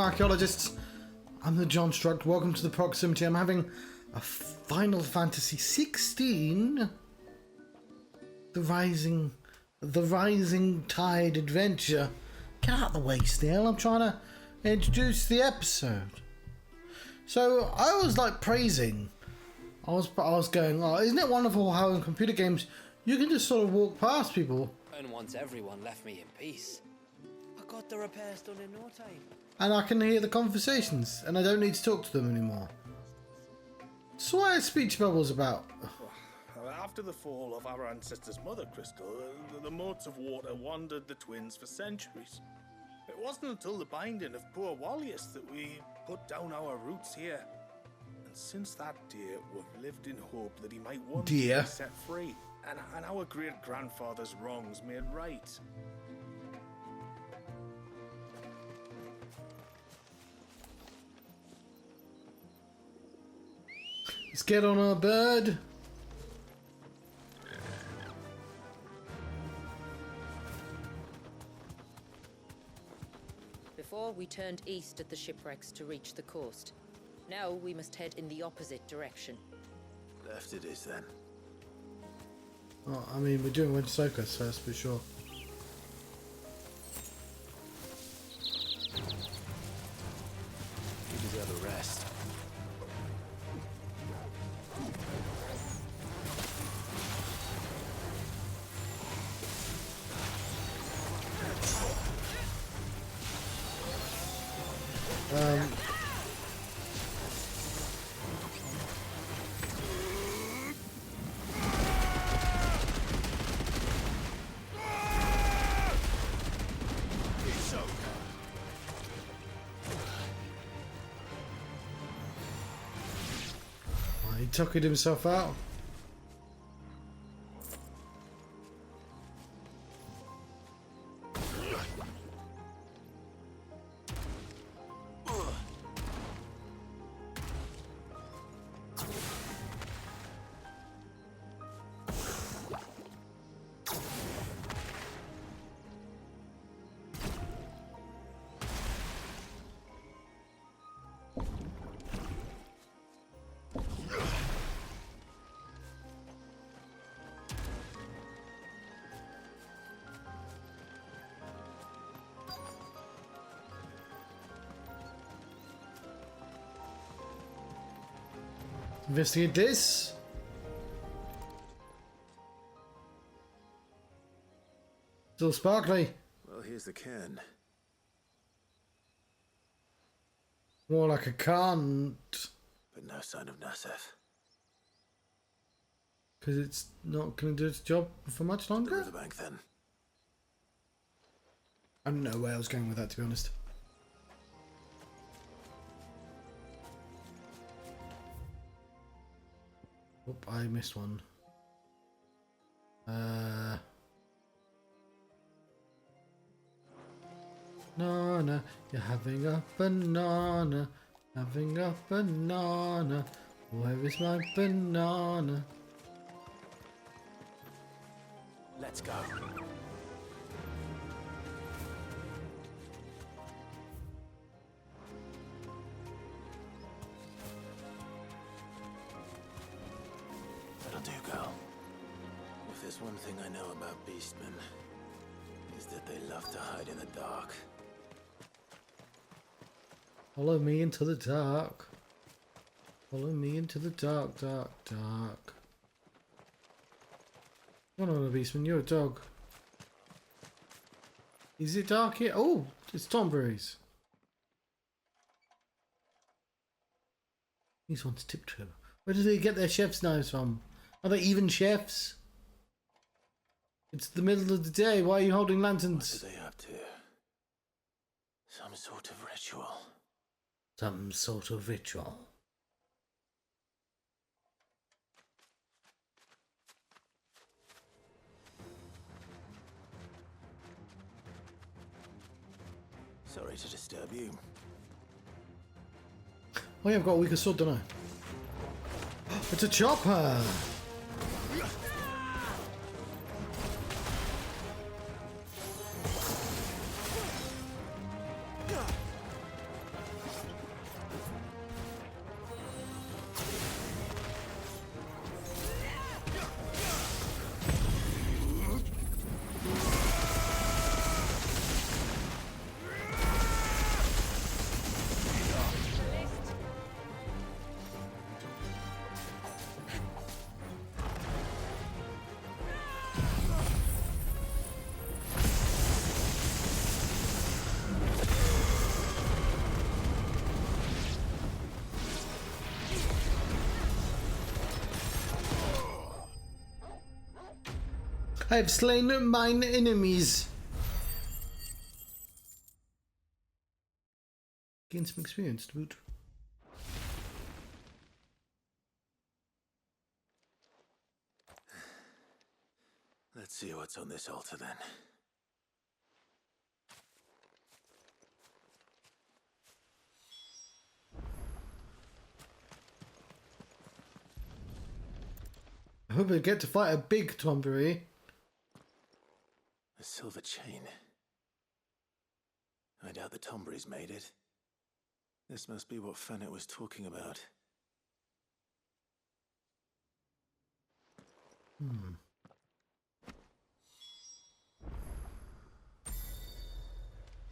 archaeologists. I'm the Johnstruct. Welcome to the proximity. I'm having a Final Fantasy 16, the rising tide adventure. Get out of the way, Snail. I'm trying to introduce the episode. So I was like praising. I was going, oh, isn't it wonderful how in computer games you can just sort of walk past people? And once everyone left me in peace, I got the repairs done in no time. And I can hear the conversations, and I don't need to talk to them anymore. So what are speech bubbles about? After the fall of our ancestor's mother crystal, the Motes of water wandered the twins for centuries. It wasn't until the binding of poor Wallius that we put down our roots here. And since that day, we've lived in hope that he might one day be set free, and our great-grandfather's wrongs made right. Let's get on our bird. Before, we turned east at the shipwrecks to reach the coast. Now we must head in the opposite direction. Left it is then. Oh, I mean, we're doing Winter Soakers first, for sure. You deserve a rest. He tuckered himself out. Investigate this. Still sparkly. Well, here's the cairn. More like a can't. But no sign of Nasef. Because it's not going to do its job for much The longer? riverbank then. I don't know where I was going with that, to be honest. Oop, I missed one. Banana, you're having a banana, having a banana. Where is my banana? Let's go. That'll do, girl. If there's one thing I know about beastmen, is that they love to hide in the dark. Follow me into the dark. Follow me into the dark, dark, dark. You're not a beastman, you're a dog. Is it dark here? Oh, it's Tomberries. These ones tiptoe. Where do they get their chef's knives from? Are they even chefs? It's the middle of the day. Why are you holding lanterns? What are they up to? Some sort of ritual. Some sort of ritual. Sorry to disturb you. Oh yeah, I've got a weaker sword, don't I? It's a chopper! I have slain mine enemies. Gain some experience to boot. Let's see what's on this altar then. I hope I get to fight a big Tombury. A silver chain. I doubt the Tombury's made it. This must be what Fennec was talking about.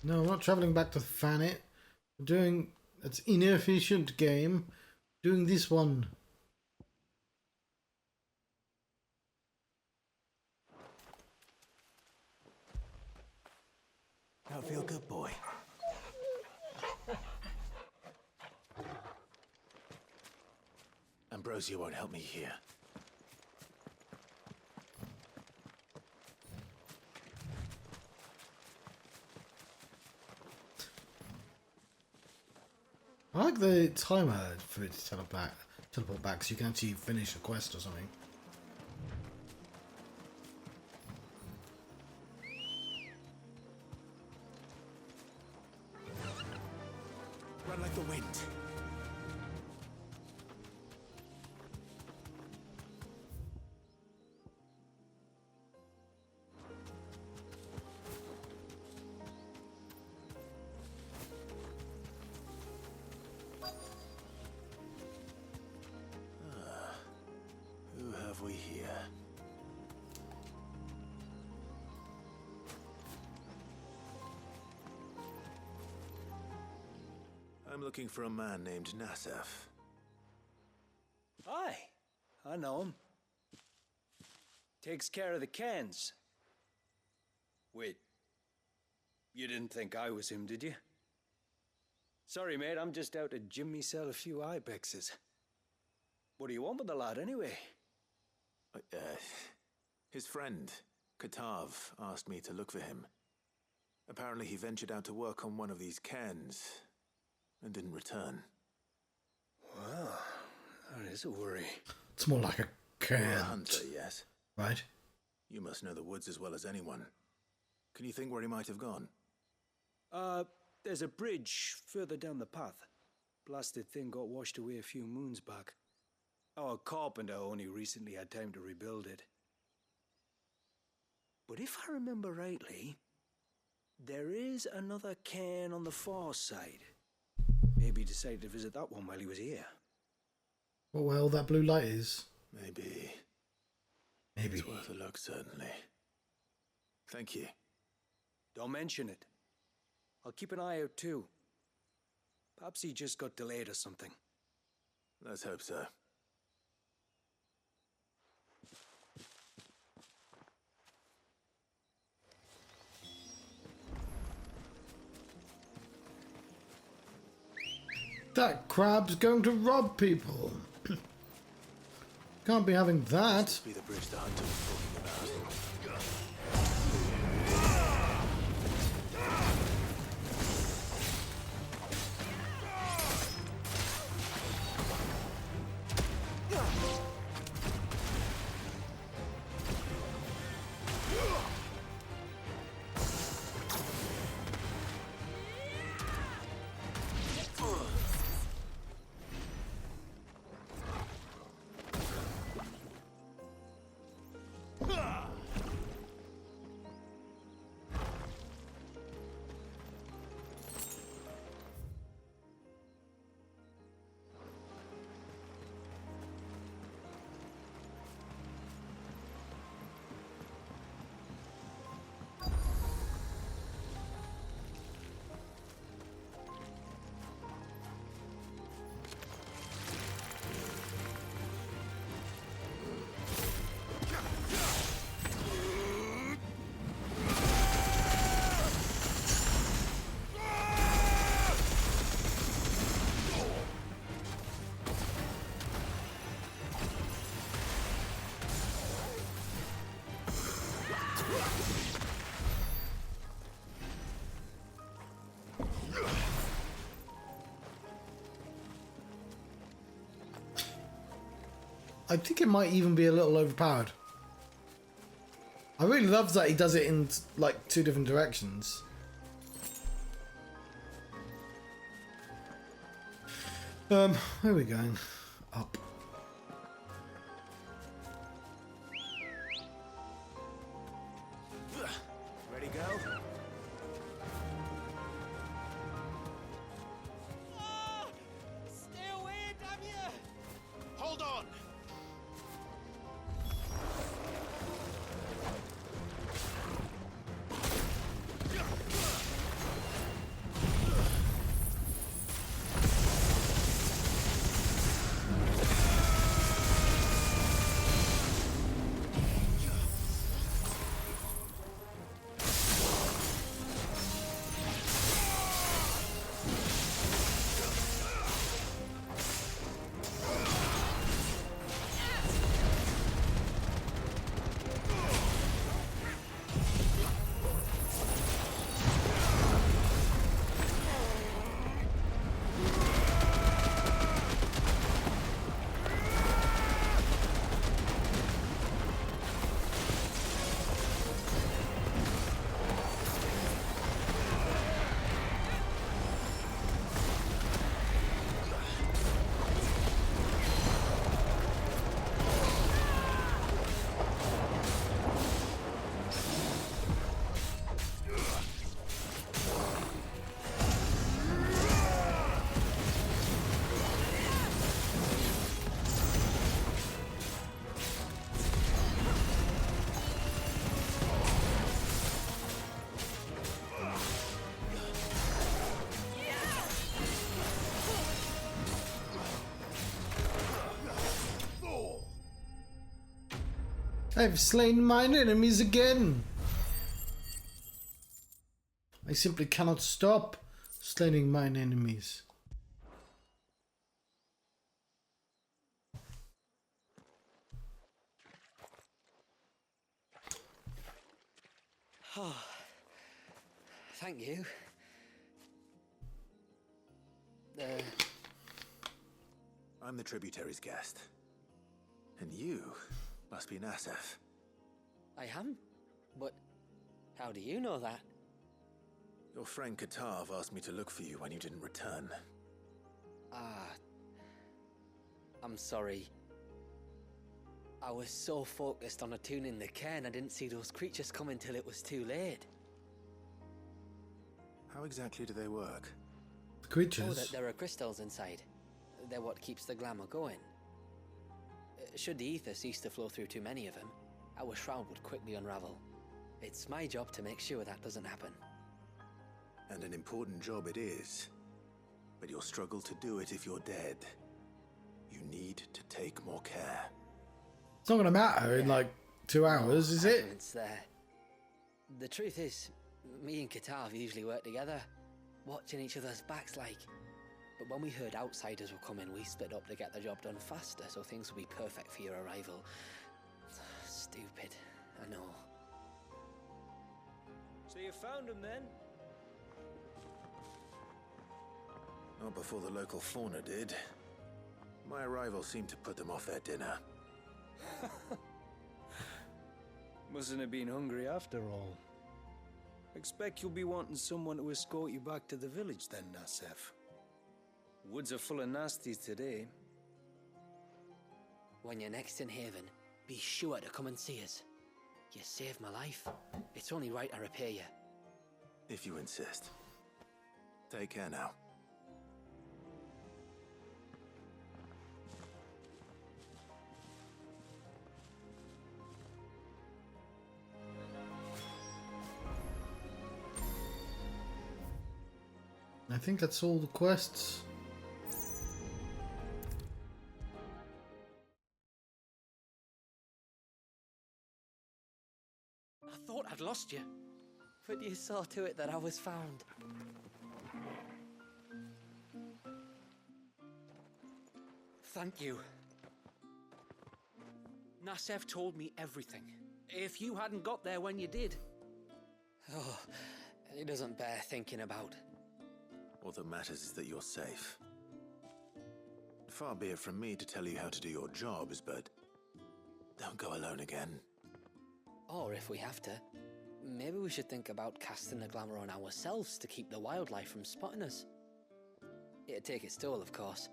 No, I'm not travelling back to Fanet. I'm doing... It's inefficient game. Doing this one. Now feel good, boy. Ambrosia won't help me here. I like the timer for it to teleport back so you can actually finish a quest or something. Run like the wind. Who have we here? I'm looking for a man named Nassaf. Aye, I know him. Takes care of the cans. Wait, you didn't think I was him, did you? Sorry, mate, I'm just out to gym myself a few ibexes. What do you want with the lad, anyway? His friend, Katav, asked me to look for him. Apparently he ventured out to work on one of these cans and didn't return. Well, that is a worry. It's more like a You're a can't. hunter, yes. Right? You must know the woods as well as anyone. Can you think where he might have gone? There's a bridge further down the path. Blasted thing got washed away a few moons back. Our carpenter only recently had time to rebuild it. But if I remember rightly, there is another cairn on the far side. Maybe he decided to visit that one while he was here. What well that blue light is. Maybe. Maybe. It's worth a look, certainly. Thank you. Don't mention it. I'll keep an eye out too. Perhaps he just got delayed or something. Let's hope so. That crab's going to rob people. Can't be having that. Must be the bridge the hunter was talking about. I think it might even be a little overpowered. I really love that he does it in like 2 different directions. Where are we going? Up. Ready, go? Stay away, damn you! Hold on! I've slain mine enemies again. I simply cannot stop slaying mine enemies. Oh, thank you. I'm the tributary's guest. And you must be Nasef. I am? But how do you know that? Your friend Katav asked me to look for you when you didn't return. I'm sorry. I was so focused on attuning the cairn, I didn't see those creatures come until it was too late. How exactly do they work? The creatures? Oh, there are crystals inside. They're what keeps the glamour going. Should the ether cease to flow through too many of them, our shroud would quickly unravel. It's my job to make sure that doesn't happen. And an important job it is. But you'll struggle to do it if you're dead. You need to take more care. It's not going to matter in like 2 hours, is it? It's there. The truth is, me and Katav usually work together, watching each other's backs like. But when we heard outsiders were coming, we split up to get the job done faster, so things will be perfect for your arrival. Stupid, I know. So you found him then? Not before the local fauna did. My arrival seemed to put them off their dinner. Mustn't have been hungry after all. Expect you'll be wanting someone to escort you back to the village then, Nasef. Woods are full of nasties today. When you're next in Haven, be sure to come and see us. You saved my life. It's only right I repay you. If you insist. Take care now. I think that's all the quests. I thought I'd lost you, but you saw to it that I was found. Thank you. Nasef told me everything. If you hadn't got there when you did. Oh, it doesn't bear thinking about. All that matters is that you're safe. Far be it from me to tell you how to do your jobs, but Don't go alone again. Or if we have to, maybe we should think about casting the glamour on ourselves to keep the wildlife from spotting us. It'd take its toll, of course,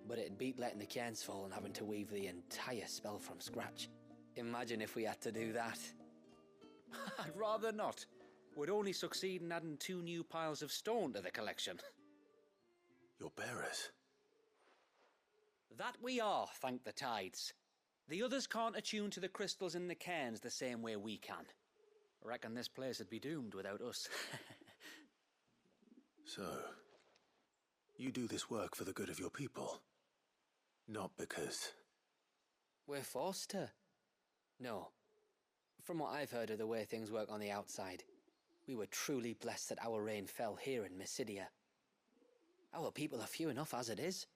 but it'd beat letting the cairns fall and having to weave the entire spell from scratch. Imagine if we had to do that. I'd rather not. Would only succeed in adding 2 new piles of stone to the collection. Your bearers. That we are, thank the tides. The others can't attune to the crystals in the cairns the same way we can. I reckon this place would be doomed without us. So, you do this work for the good of your people? Not because... We're forced to. No. From what I've heard of the way things work on the outside, we were truly blessed that our reign fell here in Mysidia. Our people are few enough as it is.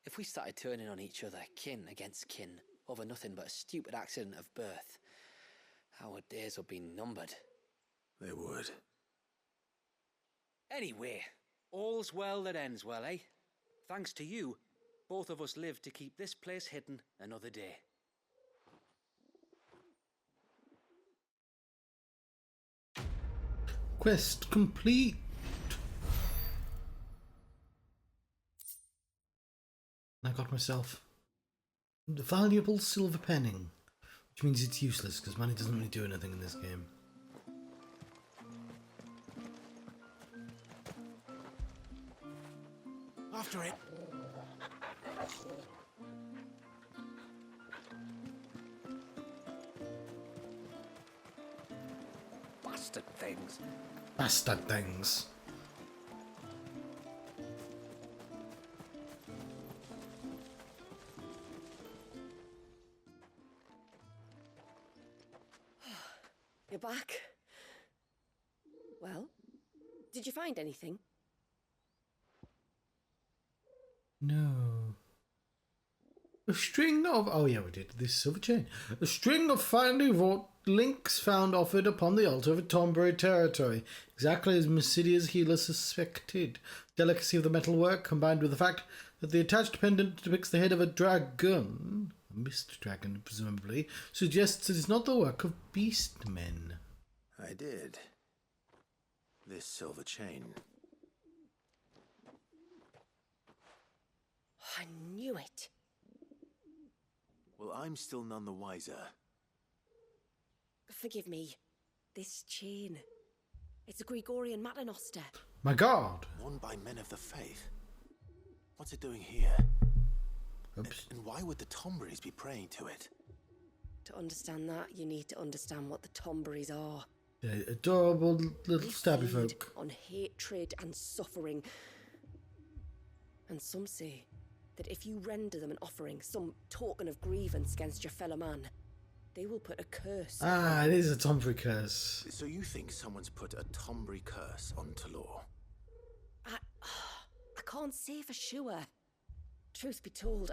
If we started turning on each other, kin against kin, over nothing but a stupid accident of birth, our days would be numbered. They would. Anyway, all's well that ends well, eh? Thanks to you, both of us lived to keep this place hidden another day. Quest complete. I got myself the valuable silver penning, which means it's useless because money doesn't really do anything in this game. After it. Bastard things. Bastard things. You're back. Well, did you find anything? No. A string of... Oh yeah, we did. This silver chain. A string of finely wrought links found offered upon the altar of a Tombury territory. Exactly as Mysidia's healer suspected. Delicacy of the metalwork, combined with the fact that the attached pendant depicts the head of a dragon, a mist dragon presumably, suggests it is not the work of beastmen. I did. This silver chain. I knew it. Well, I'm still none the wiser. Forgive me. This chain. It's a Gregorian Maternoster. My God! Worn by men of the faith. What's it doing here? Oops. And why would the Tomburys be praying to it? To understand that, you need to understand what the Tomburys are. Yeah, adorable little They stabby feed folk. on hatred and suffering. And some say that if you render them an offering, some token of grievance against your fellow man, they will put a curse. Ah, it is a Tombury curse. So you think someone's put a Tombury curse on Talor? I can't say for sure. Truth be told,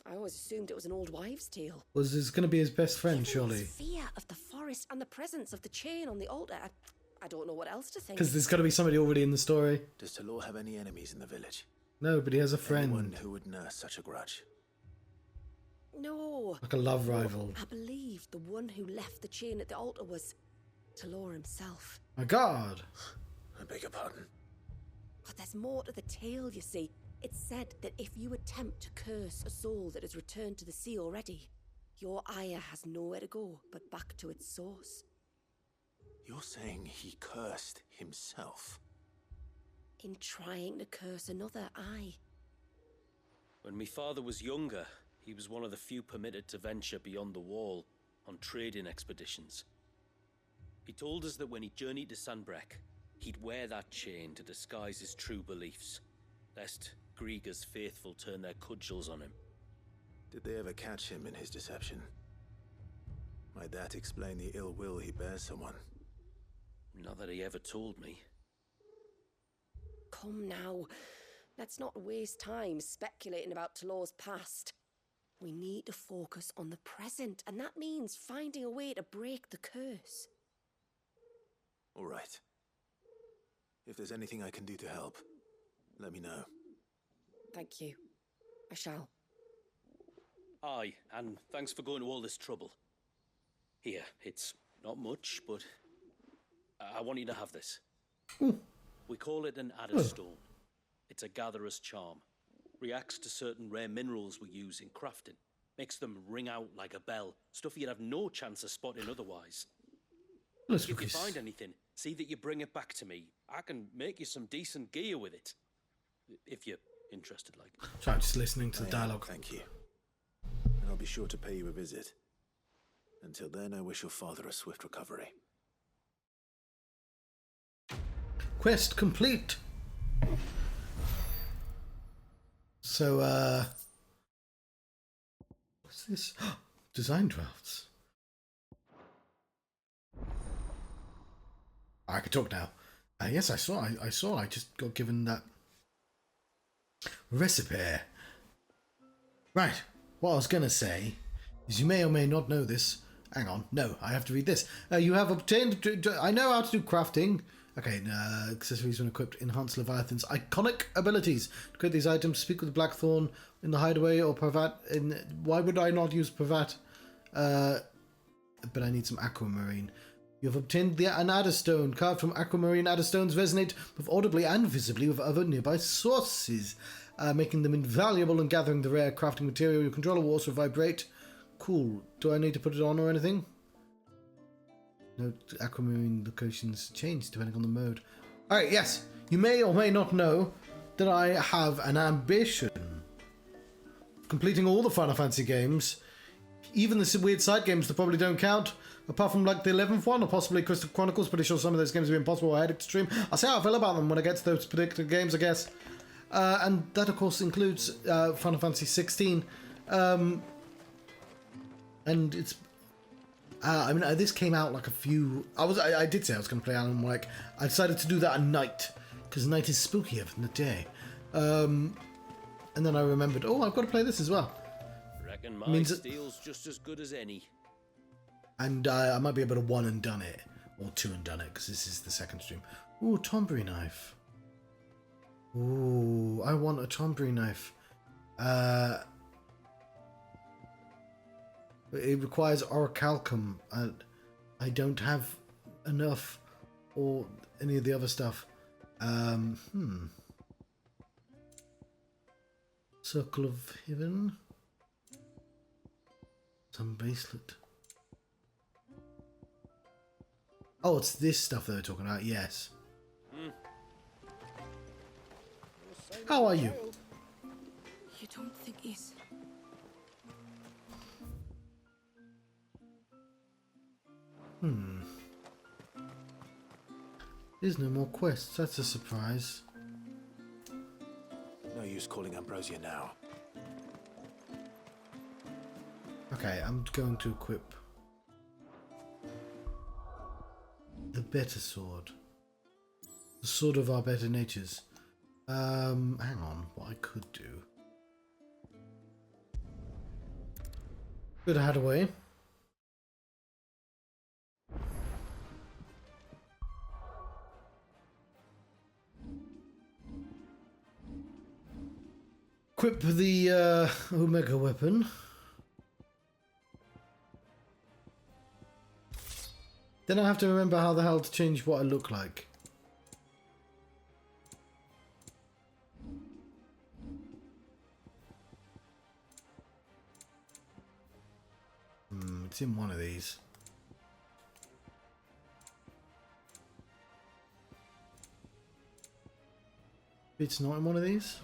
I always assumed it was an old wives' tale. Was this going to be his best friend, Given surely? his fear of the forest and the presence of the chain on the altar, I don't know what else to think. Because there's got to be somebody already in the story. Does Talor have any enemies in the village? No, but he has a Anyone friend. who would nurse such a grudge? No. Like a love rival. I believe the one who left the chain at the altar was Talor himself. My God! I beg your pardon. But there's more to the tale, you see. It's said that if you attempt to curse a soul that has returned to the sea already, your ire has nowhere to go but back to its source. You're saying he cursed himself? In trying to curse another, aye. When my father was younger, he was one of the few permitted to venture beyond the wall on trading expeditions. He told us that when he journeyed to Sanbreque, he'd wear that chain to disguise his true beliefs, lest Griega's faithful turn their cudgels on him. Did they ever catch him in his deception? Might that explain the ill will he bears someone? Not that he ever told me. Come now, let's not waste time speculating about Talor's past. We need to focus on the present, and that means finding a way to break the curse. All right. If there's anything I can do to help, let me know. Thank you. I shall. Aye, and thanks for going to all this trouble. Here, it's not much, but I want you to have this. Ooh. We call it an adder stone. It's a gatherer's charm. Reacts to certain rare minerals we use in crafting. Makes them ring out like a bell. Stuff you'd have no chance of spotting otherwise. If you find anything, see that you bring it back to me. I can make you some decent gear with it. If you're interested, like. So I'm just listening to the dialogue. Thank you. And I'll be sure to pay you a visit. Until then, I wish your father a swift recovery. Quest complete. So, what's this? Design drafts. I can talk now. Yes, I saw. I just got given that recipe. Right. What I was gonna say is, you may or may not know this. Hang on. No, I have to read this. You have obtained. I know how to do crafting. Okay, accessories when equipped enhance Leviathan's iconic abilities. To create these items, speak with Blackthorn in the hideaway or Pravat in... Why would I not use Pravat? But I need some aquamarine. You have obtained an adderstone. Carved from aquamarine, adderstones resonate both audibly and visibly with other nearby sources, making them invaluable in gathering the rare crafting material. Your controller will also vibrate. Cool. Do I need to put it on or anything? No, aquamarine locations change depending on the mode. Alright, yes. You may or may not know that I have an ambition. Completing all the Final Fantasy games. Even the weird side games that probably don't count. Apart from like the 11th one or possibly Crystal Chronicles. Pretty sure some of those games will be impossible. I had to stream. I'll see how I feel about them when I get to those particular games, I guess. And that of course includes Final Fantasy 16. And it's... I mean, this came out like a few... I did say I was going to play Alan Wake. I decided to do that at night, because night is spookier than the day. And then I remembered, oh, I've got to play this as well. Reckon my steel's just as good as any. And I might be able to one and done it, or two and done it, because this is the second stream. Ooh, Tombury knife. Ooh, I want a Tombury knife. It requires orichalcum, and I don't have enough, or any of the other stuff. Circle of Heaven. Some bracelet. Oh, it's this stuff that they're talking about, yes. How are you? You don't think he's... There's no more quests. That's a surprise. No use calling Ambrosia now. Okay, I'm going to equip the better sword. The sword of our better natures. Hang on, what I could do. Good Hadaway. Equip the Omega weapon. Then I have to remember how the hell to change what I look like. It's in one of these. It's not in one of these?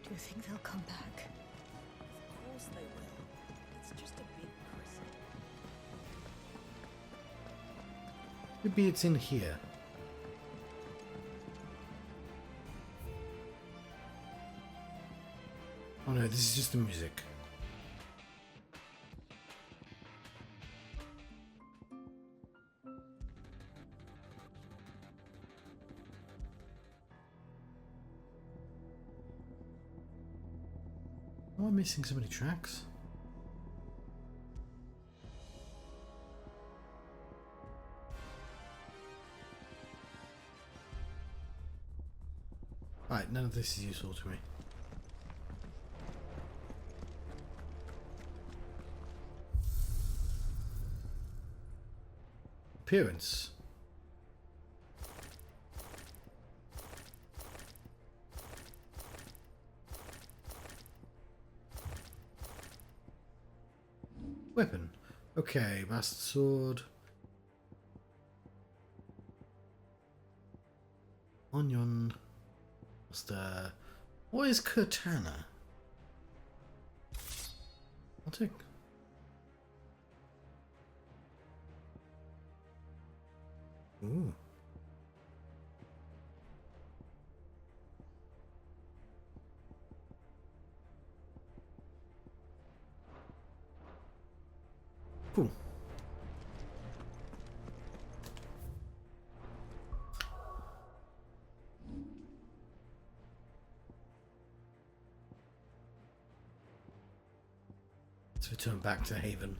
Do you think they'll come back? Of course they will. It's just a big crystal. Maybe it's in here. Oh no, this is just the music. Am I missing so many tracks? Right, none of this is useful to me. appearance. Weapon. Okay, master sword. Onion. Master. What is katana? I'll take. Ooh. Cool. Let's return back to Haven.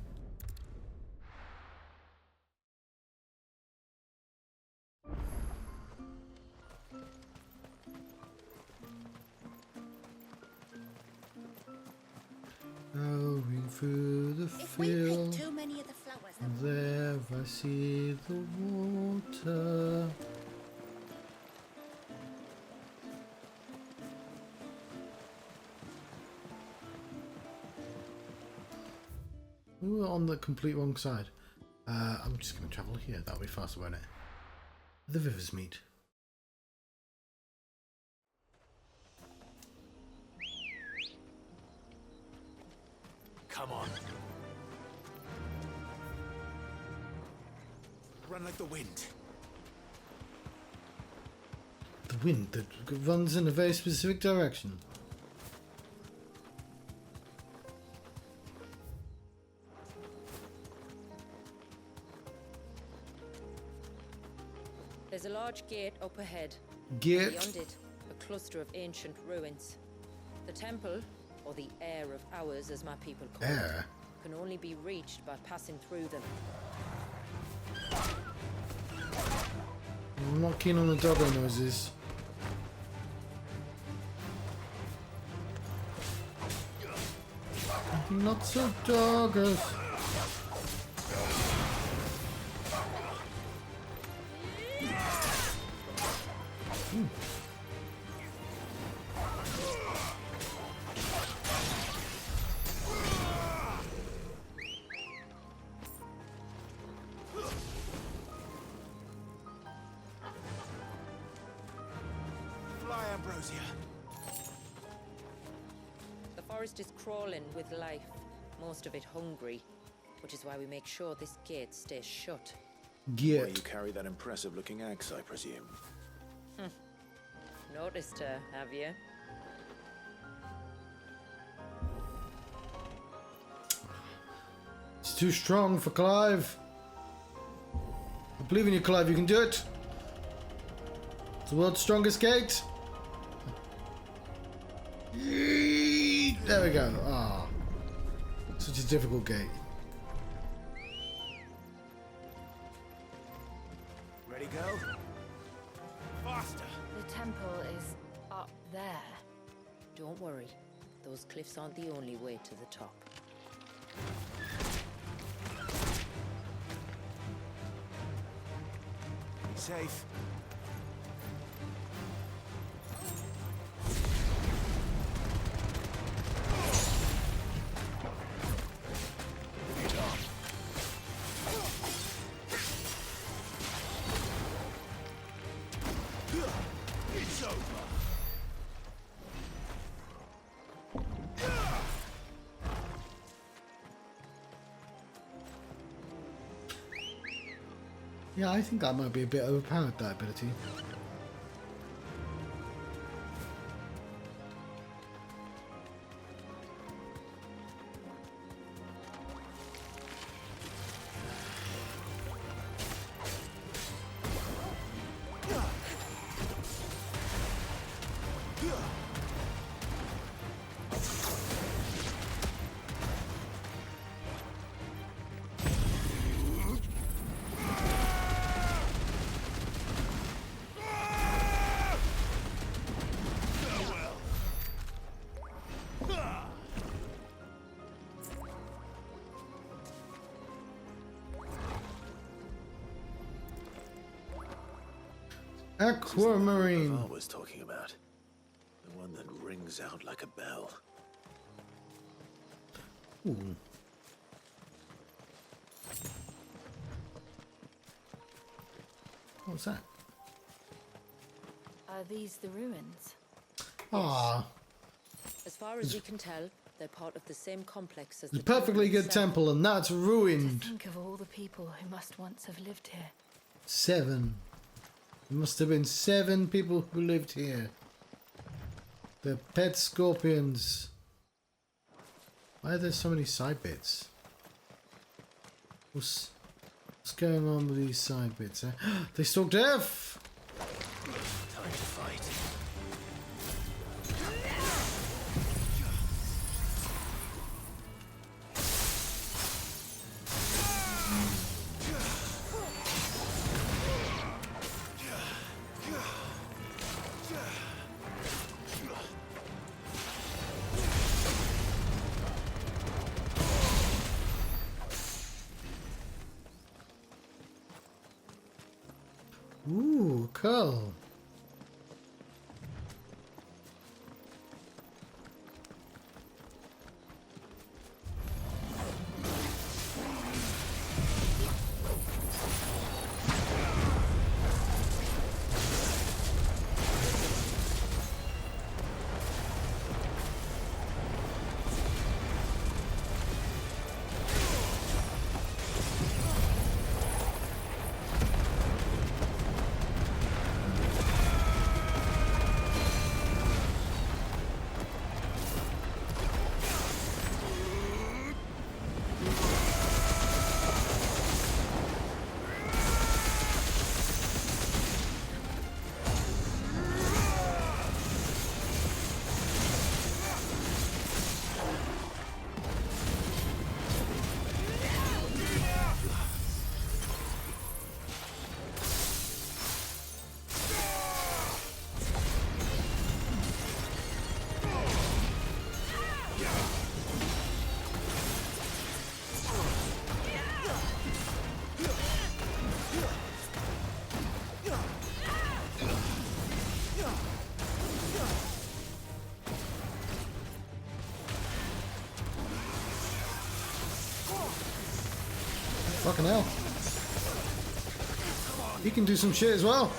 Going through the If we pick field, too many of the flowers, there I see the water. We were on the complete wrong side. I'm just going to travel here. That'll be faster, won't it? The rivers meet. Come on. Run like the wind. The wind that runs in a very specific direction. There's a large gate up ahead. Gate. Beyond it, a cluster of ancient ruins. The temple, or the Air of Hours as my people call Air? it, can only be reached by passing through them. I'm not keen on the doggo noises. Not so doggos. Fly, Ambrosia. The forest is crawling with life, most of it hungry, which is why we make sure this gate stays shut. Why you Gate. carry that impressive-looking axe, I presume. Noticed her, have you? It's too strong for Clive. I believe in you, Clive. You can do it. It's the world's strongest gate. There we go. Ah, such a difficult gate. Ready, go? Faster! The temple is up there. Don't worry, those cliffs aren't the only way to the top. Safe. It's over. Yeah, I think that might be a bit overpowered, that ability. Aquamarine. I was talking about. The one that rings out like a bell. Ooh. What's that? Are these the ruins? Ah, As far as we can tell, they're part of the same complex as it's a the perfectly good itself. temple, and that's ruined. Think of all the people who must once have lived here. 7. There must have been 7 people who lived here. The pet scorpions. Why are there so many side bits? What's going on with these side bits? Eh? They stalked F! Time to fight. Ooh, cool. Fucking hell. He can do some shit as well.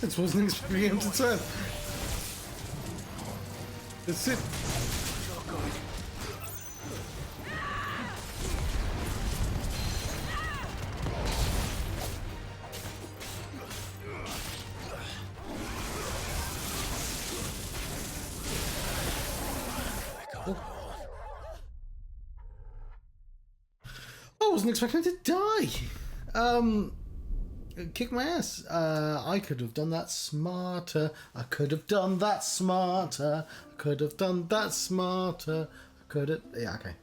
This wasn't expecting him to turn. That's it. I wasn't expecting to die. Kick my ass. I could have done that smarter. I could have done that smarter. I could have done that smarter. I could have. Yeah, okay.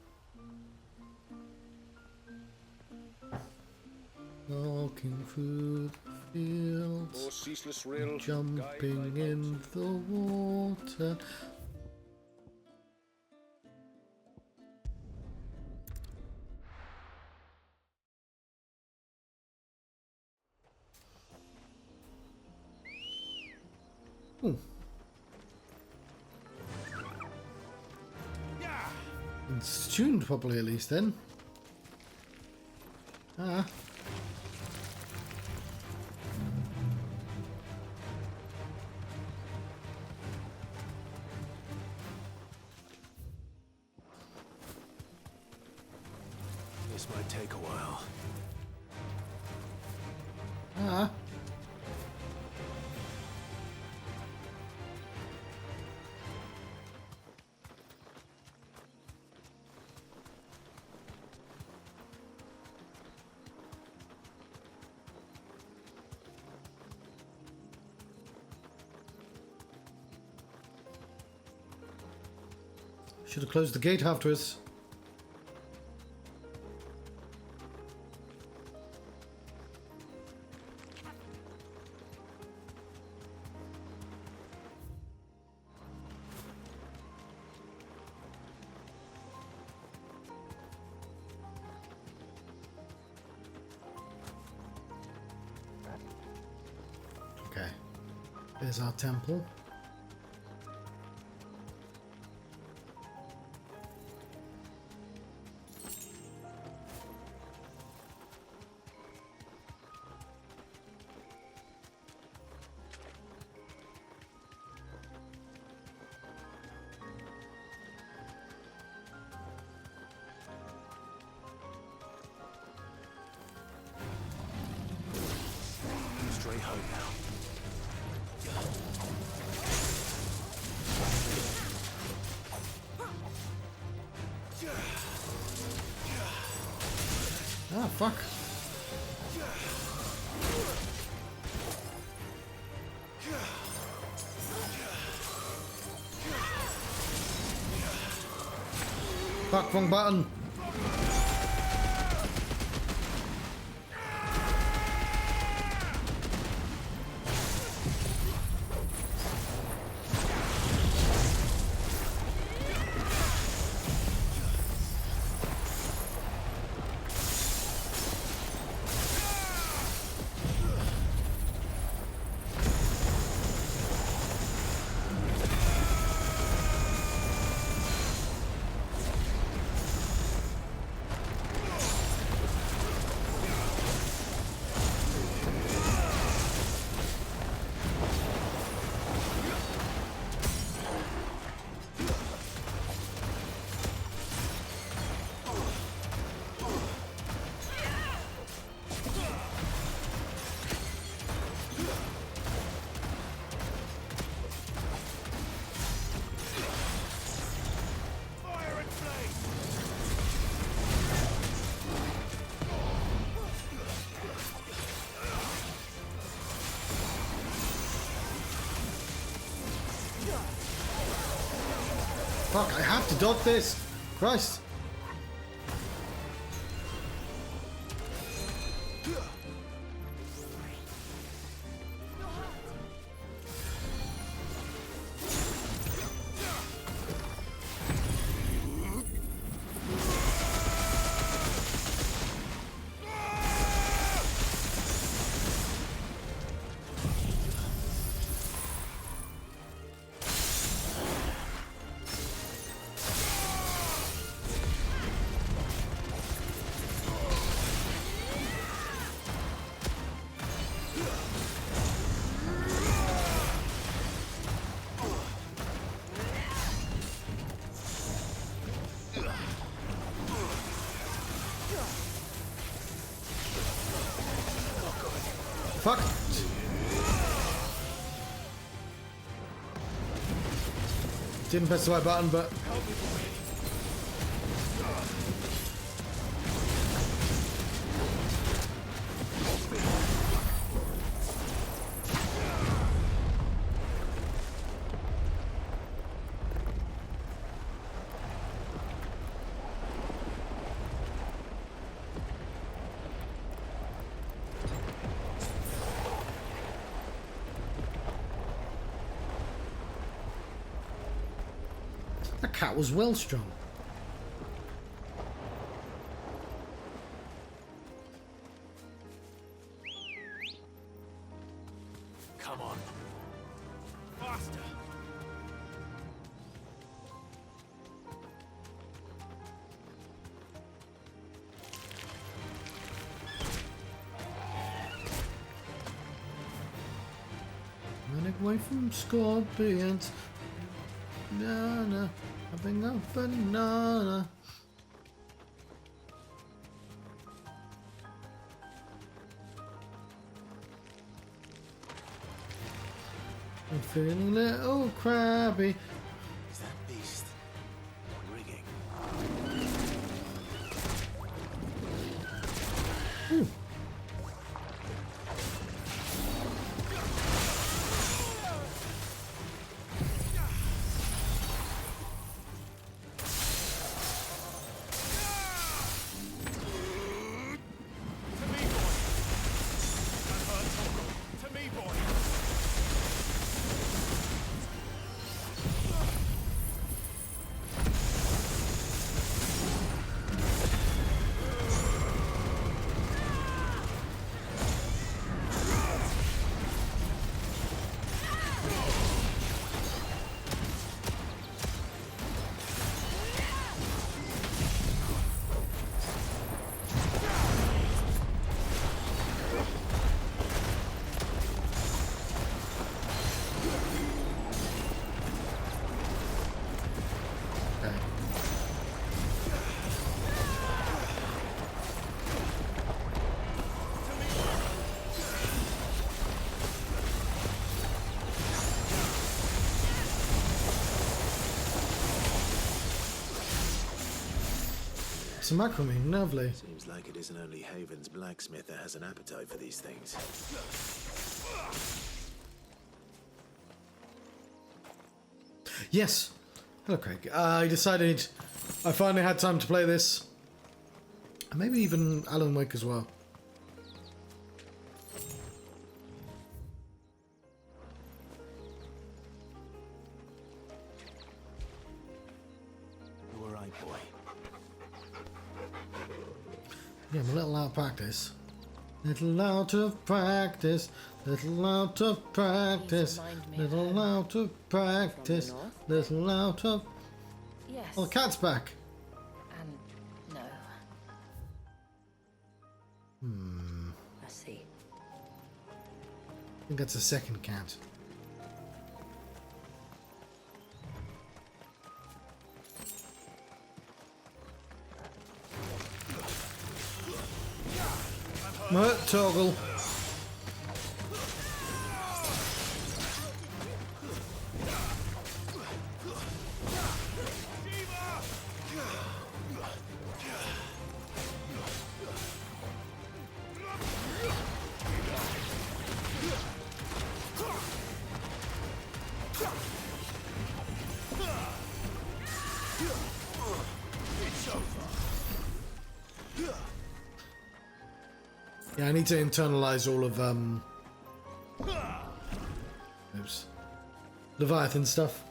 Walking through the fields, Oh, ceaseless rail, jumping in the water. Ooh. It's tuned properly at least then. Ah. This might take a while. Ah. Should have closed the gate afterwards. There's our temple. Straight home now. Ah, fuck. Fuck, wrong button. Fuck, I have to dodge this! Christ! Fuck! Didn't press the right button, but... That cat was well strong. Come on. Faster! Running away from scorpions. Banana, having a banana. I'm feeling a little crabby. Is that beast rigging? Ooh. some macrame, lovely. Seems like it isn't only Haven's blacksmith that has an appetite for these things. Yes. Hello, Craig. I decided I finally had time to play this. And maybe even Alan Wake as well. You all right, boy? Yeah, I'm a little out of practice. Little out of practice. Little out of practice. Little out of practice. Little out of... Yes. Oh, the cat's back. And no. I see. I think that's a second cat. Toggle. Yeah, I need to internalize all of oops, Leviathan stuff.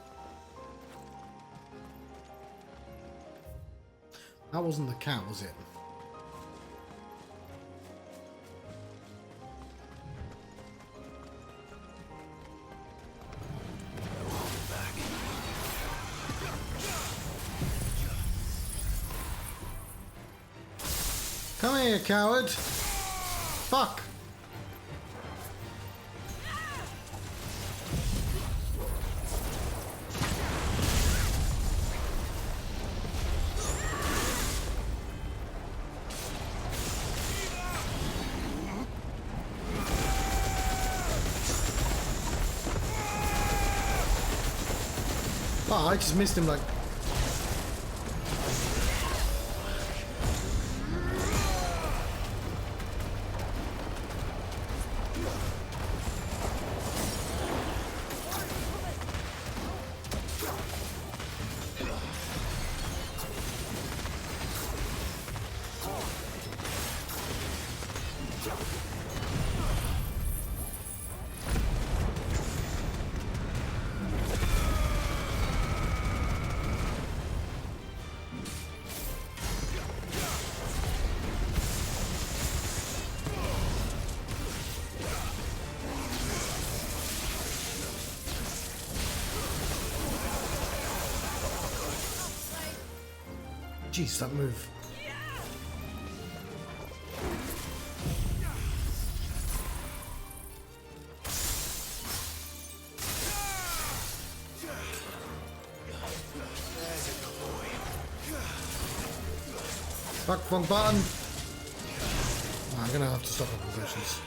That wasn't the cat, was it? Come here, coward! Fuck! Oh, I just missed him like... Jeez, that move. Back from button. Oh, I'm gonna have to stop on possessions.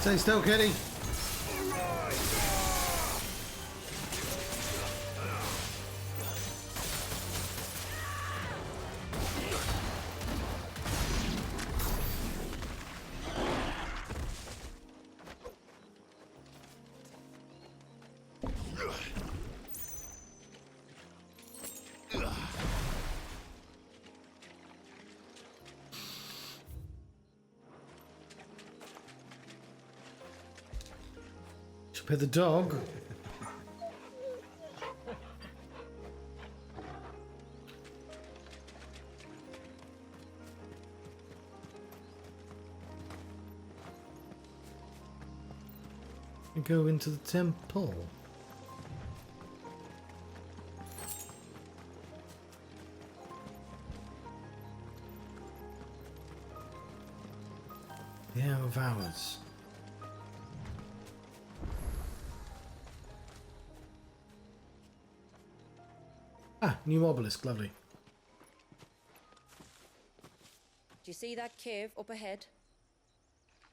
Stay still, kitty. Should pet the dog. And go into the temple. The Hour of Hours. Ah, new obelisk, lovely. Do you see that cave up ahead?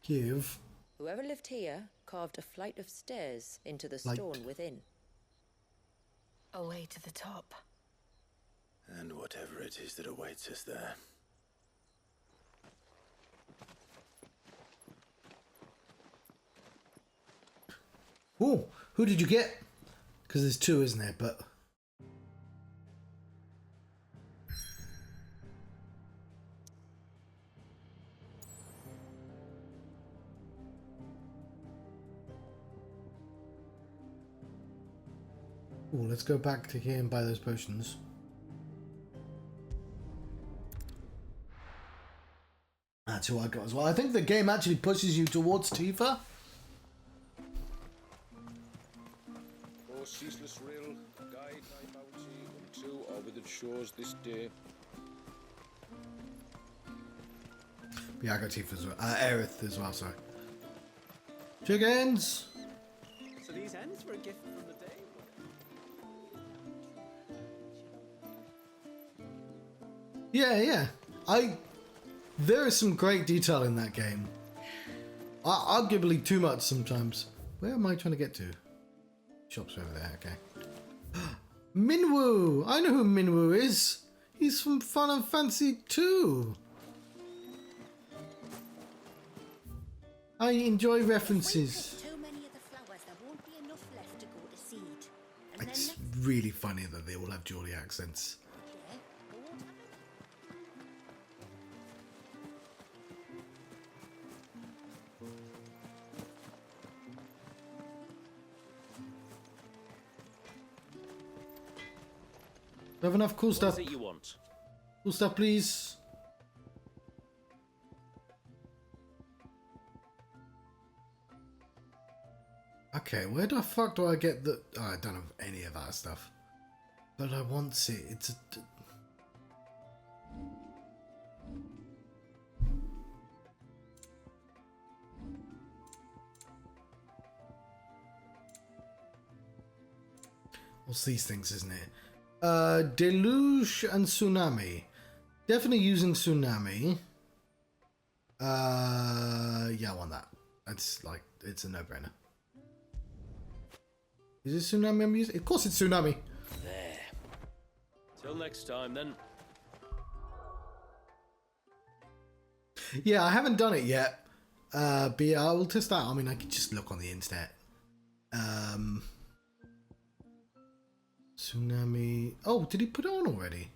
Give. Whoever lived here carved a flight of stairs into the Like- stone within. A way to the top. And whatever it is that awaits us there. Oh, who did you get? Because there's two, isn't there? But oh, let's go back to here and buy those potions. That's who I got as well. I think the game actually pushes you towards Tifa. O ceaseless rill, guide thy bounty unto our withered shores this day. Yeah, I got Tifa as well. Aerith as well, sorry. Chickens! So these hens were a gift from the day? Yeah. There is some great detail in that game. Arguably too much sometimes. Where am I trying to get to? Shop's over there, okay. Minwoo! I know who Minwoo is. He's from Final Fantasy 2. I enjoy references. Too many of the flowers, there won't be enough left to go to seed. And It's then really funny that they all have Geordie accents. Do I have enough cool stuff? What is it you want? Cool stuff, please. Okay, where the fuck do I get the... Oh, I don't have any of that stuff. But I want it. It's a... What's these things, isn't it? Deluge and Tsunami. Definitely using Tsunami. Yeah, I want that. That's like, it's a no-brainer. Is it Tsunami I'm using? Of course it's Tsunami. There. Till next time, then. Yeah, I haven't done it yet. But yeah, I will test that. I mean, I could just look on the internet. Tsunami. Oh, did he put it on already?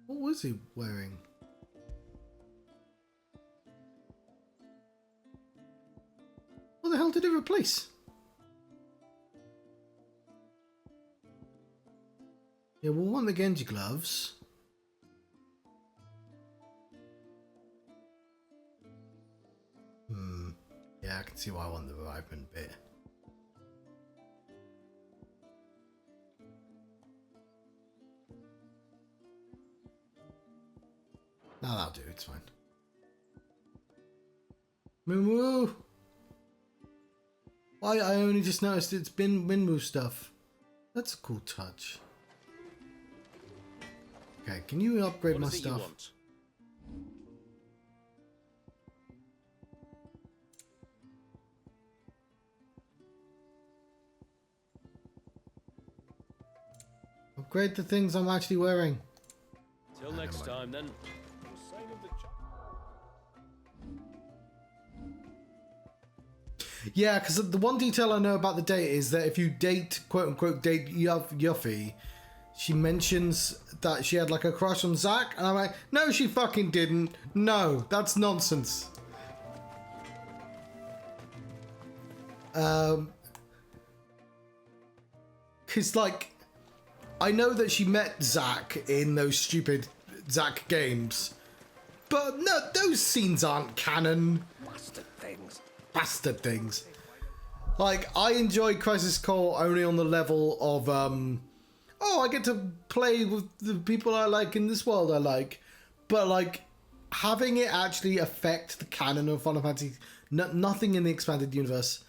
What was he wearing? What the hell did it replace? Yeah, we'll want the Genji gloves. Yeah, I can see why I want the Revivement bit. No, that'll do, it's fine. Minwoo! Why, I only just noticed it's been Minwoo stuff. That's a cool touch. Okay, can you upgrade What my is it you stuff? want? Upgrade the things I'm actually wearing. Till next time, then. Yeah, because the one detail I know about the date is that if you date, quote unquote, date Yuffie, she mentions that she had like a crush on Zack, and I'm like, no, she fucking didn't. No, that's nonsense. Because like, I know that she met Zack in those stupid Zack games, but no, those scenes aren't canon. Bastard things. Bastard things. Like, I enjoy Crisis Core only on the level of, oh, I get to play with the people I like in this world I like. But, like, having it actually affect the canon of Final Fantasy, nothing in the expanded universe,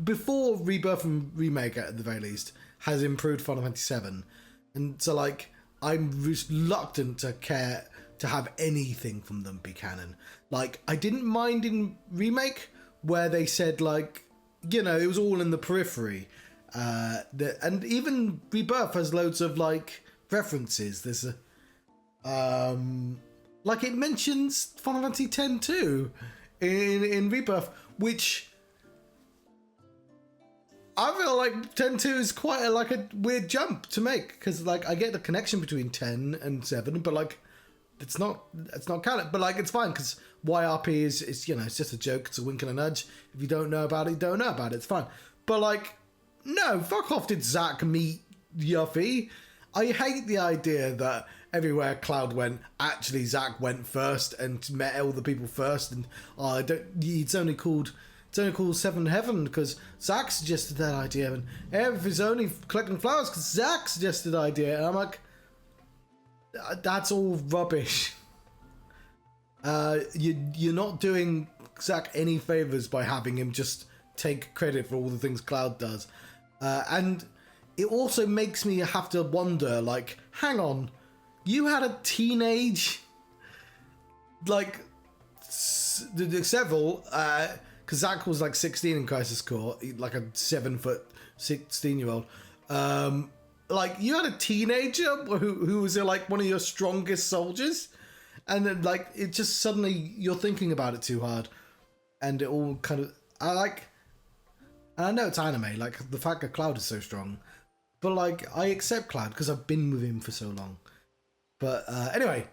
before Rebirth and Remake at the very least, has improved Final Fantasy VII. And so, like, I'm reluctant to care to have anything from them be canon. Like, I didn't mind in Remake where they said, like, you know, it was all in the periphery. And even Rebirth has loads of, like, references. There's a... like, it mentions Final Fantasy X too in Rebirth, which... I feel like 10-2 is quite a weird jump to make, because, like, I get the connection between 10 and 7, but, like, it's not canon. But, like, it's fine, because YRP is, you know, it's just a joke. It's a wink and a nudge. If you don't know about it, you don't know about it. It's fine. But, like, no, fuck off did Zack meet Yuffie. I hate the idea that everywhere Cloud went, actually Zack went first and met all the people first, and it's only called Seven Heaven because Zack suggested that idea, and Ev is only collecting flowers because Zack suggested the idea, and I'm like, that's all rubbish. You're not doing Zack any favors by having him just take credit for all the things Cloud does, and it also makes me have to wonder, like, hang on, you had a teenage, like, several, because Zack was like 16 in Crisis Core, like a 7-foot 16-year-old. Like, you had a teenager who was like one of your strongest soldiers, and then, like, it just suddenly you're thinking about it too hard, and it all kind of I know it's anime, like the fact that Cloud is so strong, but like I accept Cloud because I've been with him for so long. But anyway,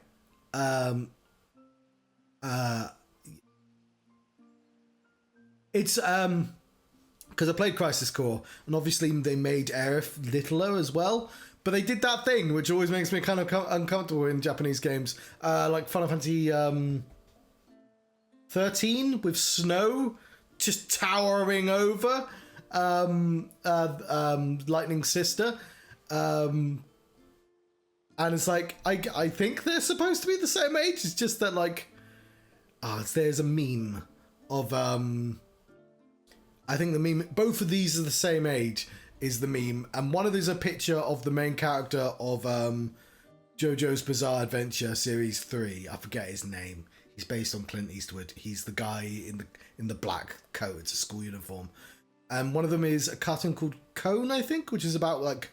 it's because I played Crisis Core, and obviously they made Aerith littler as well, but they did that thing which always makes me kind of uncomfortable in Japanese games, like Final Fantasy 13 with Snow just towering over Lightning's sister, and it's like I think they're supposed to be the same age. It's just that, like, there's a meme of I think the meme, both of these are the same age, is the meme, and one of these is a picture of the main character of JoJo's Bizarre Adventure Series 3. I forget his name. He's based on Clint Eastwood. He's the guy in the black coat. It's a school uniform. And one of them is a cartoon called Cone, I think, which is about, like,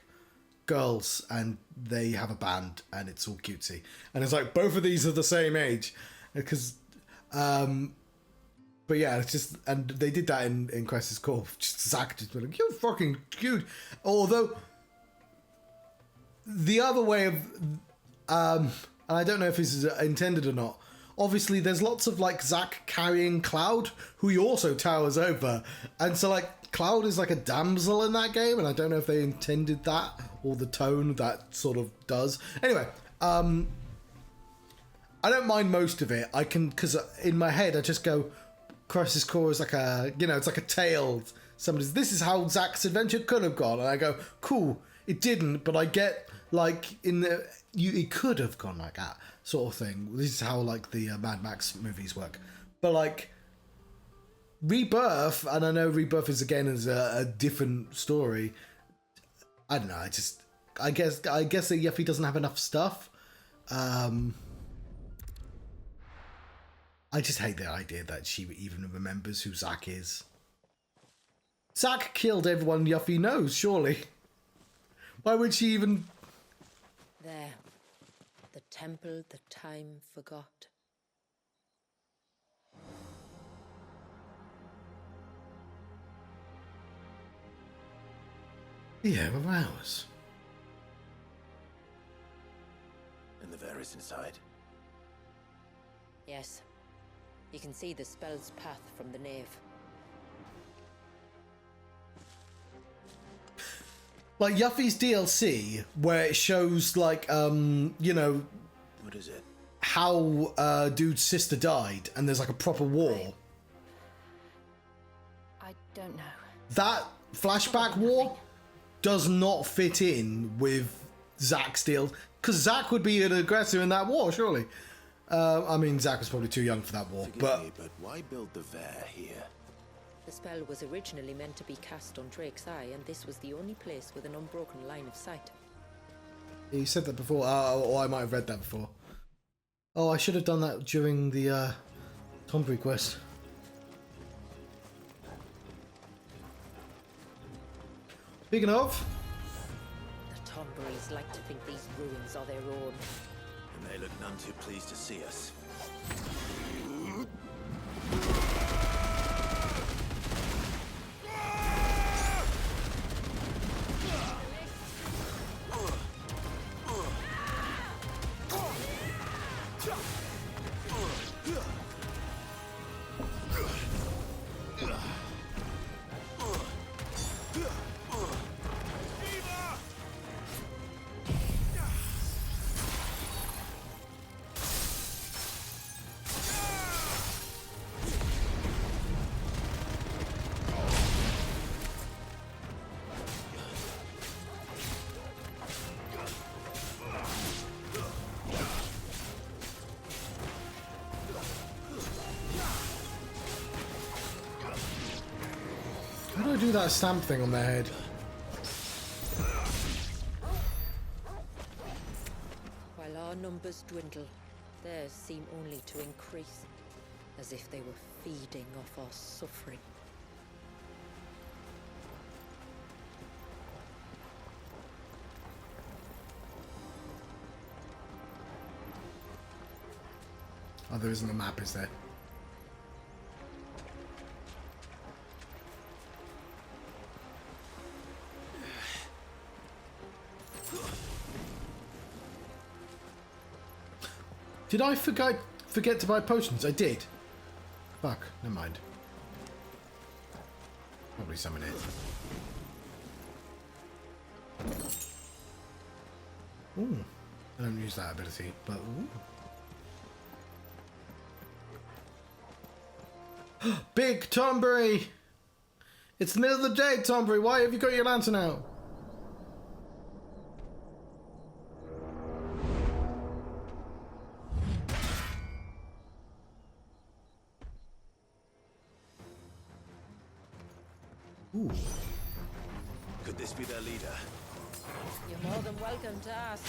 girls, and they have a band, and it's all cutesy. And it's like, both of these are the same age. Because, but yeah, it's just, and they did that in Crisis Core. Just Zack just went like, you're fucking cute. Although, the other way of, and I don't know if this is intended or not, obviously there's lots of, like, Zack carrying Cloud, who he also towers over. And so, like, Cloud is like a damsel in that game, and I don't know if they intended that, or the tone that sort of does. Anyway, I don't mind most of it. I can, because in my head I just go, Crisis Core is like a, you know, it's like a tale. This is how Zack's adventure could have gone, and I go, cool, it didn't, but I get, like, it could have gone like that sort of thing. This is how, like, the Mad Max movies work. But, like, Rebirth, and I know Rebirth is again is a different story. I don't know. I guess that Yuffie doesn't have enough stuff. I just hate the idea that she even remembers who Zack is. Zack killed everyone Yuffie knows, surely. Why would she even? There. The temple the time forgot. Yeah, we're ours. And the Varys inside. Yes. You can see the spell's path from the nave. Like Yuffie's DLC, where it shows like you know, What is it? how dude's sister died, and there's like a proper war. I don't know. That flashback war does not fit in with Zack's deal, because Zack would be an aggressor in that war, surely. I mean, Zack was probably too young for that war, Forgive me, but why build the Var here? The spell was originally meant to be cast on Drake's Eye, and this was the only place with an unbroken line of sight. He said that before, or I might have read that before. Oh, I should have done that during the Tombury quest. Speaking of, The Tomburys like to think these ruins are their own. And they look none too pleased to see us. how do I do that stamp thing on their head? While our numbers dwindle, theirs seem only to increase, as if they were feeding off our suffering. Oh, there isn't a map, is there? Did I forget to buy potions? I did. Fuck, never mind. Probably some in it. Ooh, I don't use that ability, but ooh. Big Tombury! It's the middle of the day, Tombury. Why have you got your lantern out? Ooh. Could this be their leader? You're more than welcome to ask.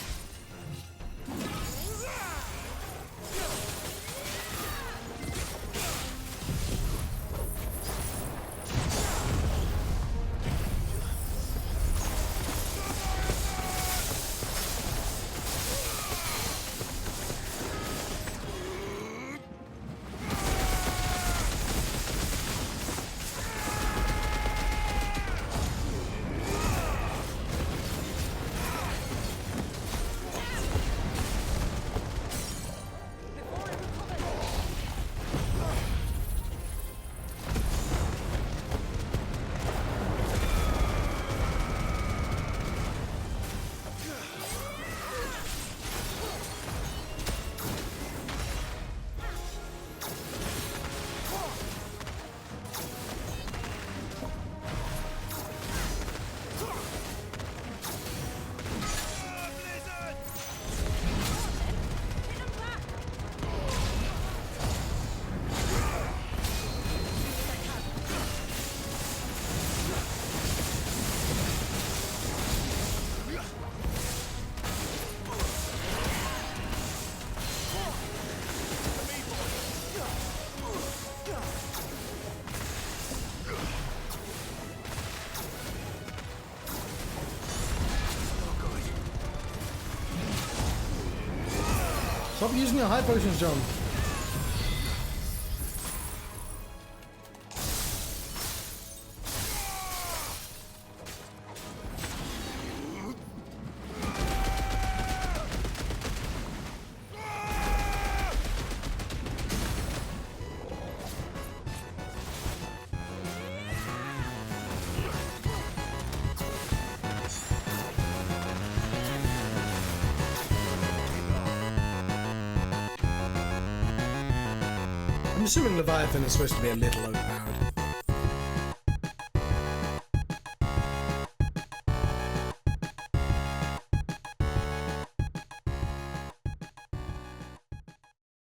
Stop using your high potions, John. assuming Leviathan is supposed to be a little OP.